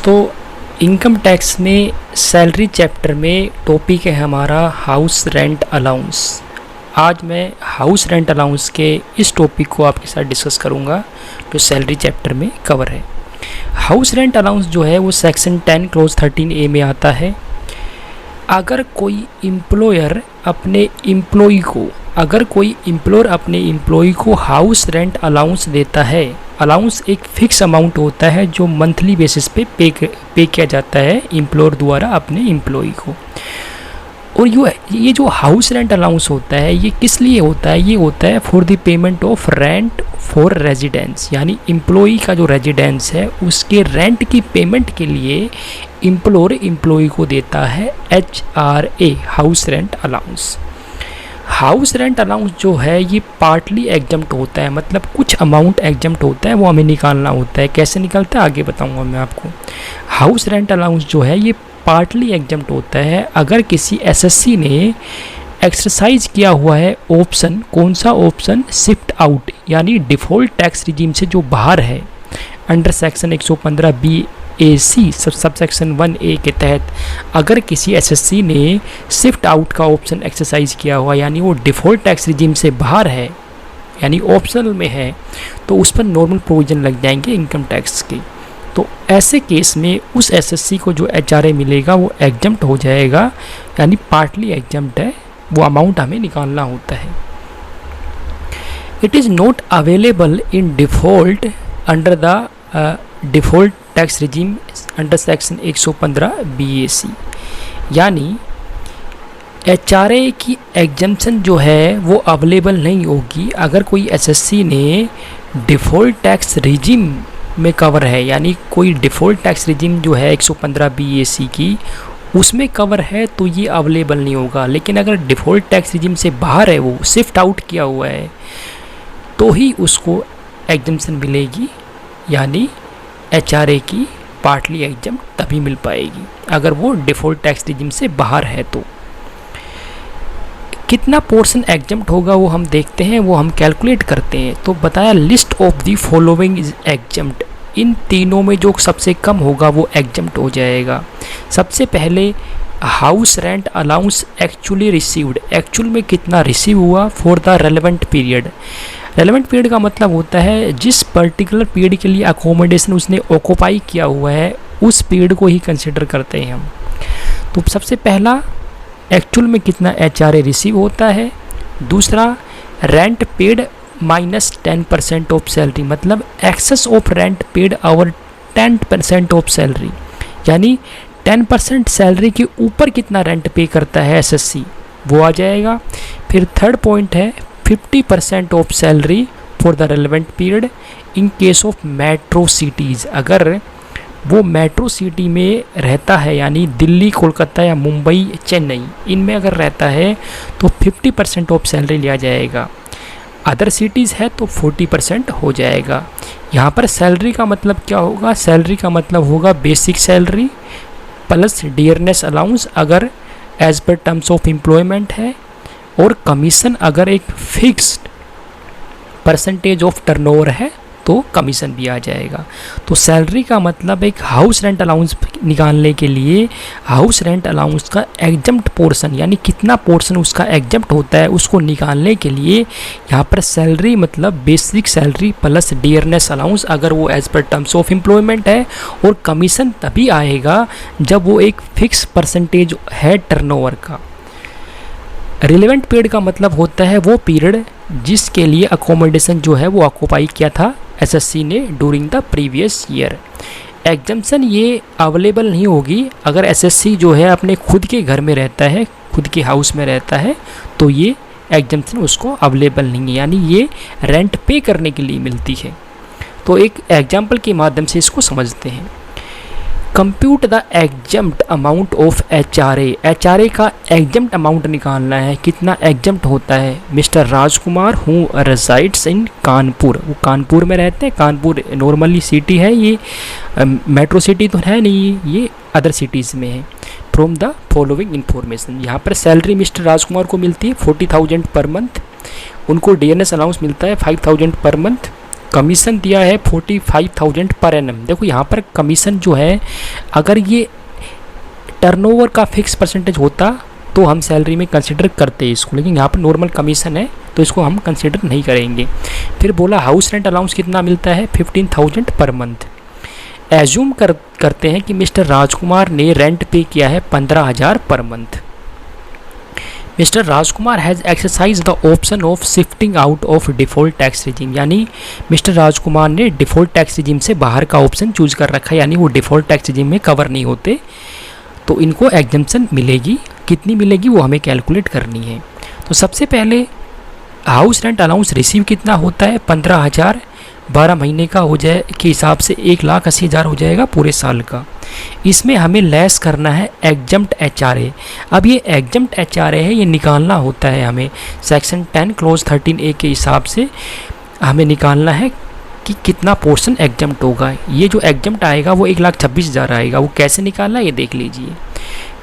तो income tax में salary chapter में टॉपिक है हमारा हाउस रेंट अलाउंस। आज मैं हाउस रेंट अलाउंस के इस टॉपिक को आपके साथ डिस्कस करूंगा जो सैलरी चैप्टर में कवर है। हाउस रेंट अलाउंस जो है वो सेक्शन 10 क्लोज 13A में आता है। अगर कोई एम्प्लॉयर अपने एम्प्लॉय को हाउस रेंट अलाउंस देता है, अलाउंस एक फ़िक्स अमाउंट होता है जो मंथली बेसिस पे पे किया जाता है एम्प्लॉयर द्वारा अपने एम्प्लॉय को। और ये जो हाउस रेंट अलाउंस होता है ये किस लिए होता है? ये होता है for the payment of rent for residence, यानी एम्प्लॉय का जो रेजिडेंस है उसके रेंट की पेमेंट के लिए एम्प्लॉय को देता है HRA, house rent allowance. House rent allowance जो है ये पार्टली एग्जम्प्ट होता है, मतलब कुछ अमाउंट एग्जम्प्ट होता है वो हमें निकालना होता है। कैसे निकलता है आगे बताऊंगा मैं आपको। हाउस रेंट अलाउंस जो है ये पार्टली एग्जम्प्ट होता है अगर किसी एसएससी ने एक्सरसाइज किया हुआ है ऑप्शन, कौन सा ऑप्शन? शिफ्ट आउट, यानी डिफ़ॉल्ट टैक्स रिजीम से जो बाहर है under section 115BAC subsection 1A के तहत अगर किसी एसएससी ने शिफ्ट आउट का ऑप्शन एक्सरसाइज किया हुआ, यानी वो डिफ़ॉल्ट टैक्स रिजीम से बाहर है यानी ऑप्शनल में है, तो उस पर नॉर्मल प्रोविज़न लग जाएंगे इनकम टैक्स के। तो ऐसे केस में उस एसएससी को जो HRA मिलेगा वो एग्जम्प्ट हो जाएगा, यानी पार्टली एग्जम्प्ट है, वो अमाउंट हमें निकालना होता है। It is not available in default under the default tax regime under section 115BAC, यानी HRA की एग्जम्पशन जो है वो अवेलेबल नहीं होगी अगर कोई एसएससी ने डिफ़ॉल्ट टैक्स रिजीम में कवर है, यानी कोई डिफ़ॉल्ट टैक्स रिजीम जो है 115BAC की उसमें कवर है तो ये अवेलेबल नहीं होगा। लेकिन अगर डिफ़ॉल्ट टैक्स रिजीम से बाहर है, वो शिफ्ट आउट किया हुआ है, तो ही उसको एग्जम्पशन मिलेगी, यानी HRA की पार्टली एग्जम्प्ट तभी मिल पाएगी अगर वो डिफ़ॉल्ट टैक्स रिजीम से बाहर है। तो कितना पोर्शन एग्जम्प्ट होगा वो हम देखते हैं, वो हम कैलकुलेट करते हैं। तो बताया list of the following is exempt, इन तीनों में जो सबसे कम होगा वो एग्जम्प्ट हो जाएगा। सबसे पहले house rent allowance actually received, actual में कितना रिसीव हुआ for the relevant period. Relevant period का मतलब होता है जिस पर्टिकुलर पीरियड के लिए अकोमोडेशन उसने ऑक्यूपाई किया हुआ है उस पीरियड को ही कंसिडर करते हैं हम। तो सबसे पहला एक्चुअल में कितना HRA रिसीव होता है। दूसरा rent paid minus 10% of salary, मतलब excess of rent paid over 10% of salary, यानी 10% सैलरी के ऊपर कितना रेंट पे करता है एसएससी वो आ जाएगा। फिर थर्ड पॉइंट है 50% of salary for the relevant period in case of metro cities, अगर वो मेट्रो सिटी में रहता है यानी दिल्ली, कोलकाता या मुंबई, चेन्नई, इनमें अगर रहता है तो 50% ऑफ सैलरी लिया जाएगा। अदर सिटीज़ है तो 40% हो जाएगा। यहाँ पर सैलरी का मतलब क्या होगा? सैलरी का मतलब होगा basic salary plus dearness allowance अगर as per terms of employment है, और कमीशन अगर एक फिक्स्ड परसेंटेज ऑफ टर्नओवर है तो कमीशन भी आ जाएगा। तो सैलरी का मतलब एक हाउस रेंट अलाउंस निकालने के लिए हाउस रेंट अलाउंस का एग्जम्प्ट पोर्शन, यानी कितना पोर्शन उसका एग्जम्प्ट होता है उसको निकालने के लिए यहाँ पर सैलरी मतलब basic salary plus dearness allowance अगर वो as per terms of employment है, और कमीशन तभी आएगा जब वो एक फिक्स परसेंटेज है टर्नओवर का। रिलेवेंट पीरियड का मतलब होता है वो पीरियड जिसके लिए अकोमोडेशन जो है वो ऑक्यूपाई किया था एसएससी ने during the previous year. Exemption ये अवेलेबल नहीं होगी अगर एसएससी जो है अपने खुद के घर में रहता है, खुद के हाउस में रहता है, तो ये एग्जम्पशन उसको अवेलेबल नहीं है, यानी ये रेंट पे करने के लिए मिलती है। तो एक एग्जाम्पल के माध्यम से इसको समझते हैं। Compute the exempt amount of HRA, HRA का एग्जम्प्ट अमाउंट निकालना है, कितना एग्जम्प्ट होता है। मिस्टर राजकुमार हूँ रेसाइड्स इन कानपुर, वो कानपुर में रहते हैं। कानपुर नॉर्मली सिटी है, ये मेट्रो सिटी तो है नहीं, ये अदर सिटीज़ में है। फ्रॉम द फॉलोइंग इन्फॉर्मेशन, यहाँ पर सैलरी मिस्टर राजकुमार को मिलती है 40,000 पर मंथ, उनको DNS अलाउंस मिलता है 5,000 पर मंथ, कमीशन दिया है 45,000 पर एनम। देखो यहाँ पर कमीशन जो है, अगर ये टर्नओवर का फिक्स परसेंटेज होता तो हम सैलरी में कंसिडर करते इसको, लेकिन यहाँ पर नॉर्मल कमीशन है तो इसको हम कंसिडर नहीं करेंगे। फिर बोला हाउस रेंट अलाउंस कितना मिलता है, 15,000 पर मंथ। एज्यूम करते हैं कि मिस्टर राजकुमार ने रेंट पे किया है 15,000 per month. Mister Rajkumar has exercise the option of shifting out of default tax regime, यानी मिस्टर राजकुमार ने डिफ़ॉल्ट टैक्स रिजीम से बाहर का ऑप्शन चूज कर रखा है, यानी वो डिफ़ॉल्ट टैक्स रिजीम में कवर नहीं होते, तो इनको एग्जम्पशन मिलेगी। कितनी मिलेगी वो हमें कैलकुलेट करनी है। तो सबसे पहले हाउस रेंट अलाउंस रिसीव कितना होता है, 15,000, 12 महीने का हो जाए के हिसाब से 1,80,000 हो जाएगा पूरे साल का। इसमें हमें लेस करना है एग्जम्प्ट HRA। अब ये एग्जम्प्ट HRA है, ये निकालना होता है हमें सेक्शन 10 क्लॉज 13A के हिसाब से हमें निकालना है कि कितना पोर्शन एग्जम्प्ट होगा। ये जो एग्जम्प्ट आएगा वो 1,26,000 आएगा। वो कैसे निकालना है ये देख लीजिए।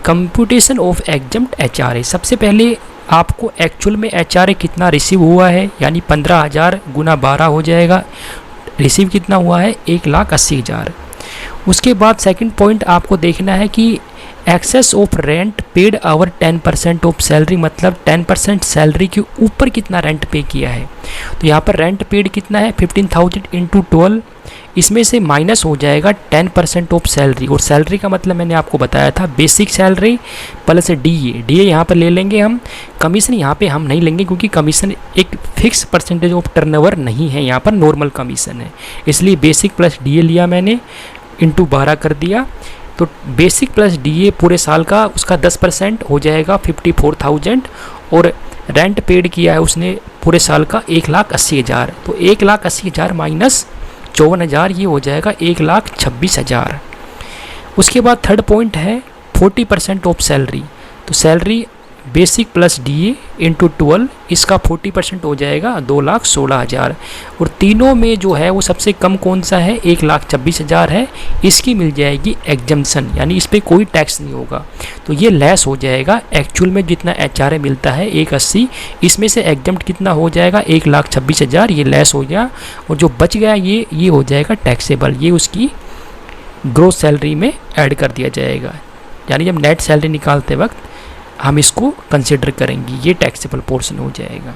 कंप्यूटेशन ऑफ एग्जम्प्ट HRA, सबसे पहले आपको एक्चुअल में HRA कितना रिसीव हुआ है, यानी 15,000 गुना 12 हो जाएगा। रिसीव कितना हुआ है, 1,80,000। उसके बाद सेकंड पॉइंट आपको देखना है कि excess of rent paid over 10% of salary, मतलब 10% सैलरी के ऊपर कितना रेंट पे किया है। तो यहाँ पर रेंट पेड कितना है, 15,000 इंटू 12, इसमें से माइनस हो जाएगा 10% ऑफ सैलरी। और सैलरी का मतलब मैंने आपको बताया था बेसिक सैलरी प्लस DA यहाँ पर ले लेंगे हम। कमीशन यहाँ पे हम नहीं लेंगे क्योंकि कमीशन एक फिक्स परसेंटेज ऑफ टर्नओवर नहीं है, यहाँ पर नॉर्मल कमीशन है, इसलिए बेसिक प्लस DA लिया मैंने, इंटू 12 कर दिया। तो बेसिक प्लस DA पूरे साल का उसका 10% हो जाएगा 54,000, और रेंट पेड किया है उसने पूरे साल का 1,80,000। तो 1,80,000 माइनस 54,000 ये हो जाएगा 1,26,000। उसके बाद थर्ड पॉइंट है 40% ऑफ सैलरी। तो salary basic plus DA into 12, इसका 40% हो जाएगा 2,16,000। और तीनों में जो है वो सबसे कम कौन सा है, 1,26,000 है। इसकी मिल जाएगी एग्जम्पशन, यानी इस पर कोई टैक्स नहीं होगा। तो ये लेस हो जाएगा एक्चुअल में जितना HRA मिलता है 1,80, इसमें से एग्जम्प्ट कितना हो जाएगा 1,26,000, ये लेस हो गया। और जो बच गया ये हो जाएगा टैक्सेबल, ये उसकी ग्रोस सैलरी में ऐड कर दिया जाएगा। यानी जब नेट सैलरी निकालते वक्त हम इसको कंसिडर करेंगे, ये टैक्सेबल पोर्शन हो जाएगा।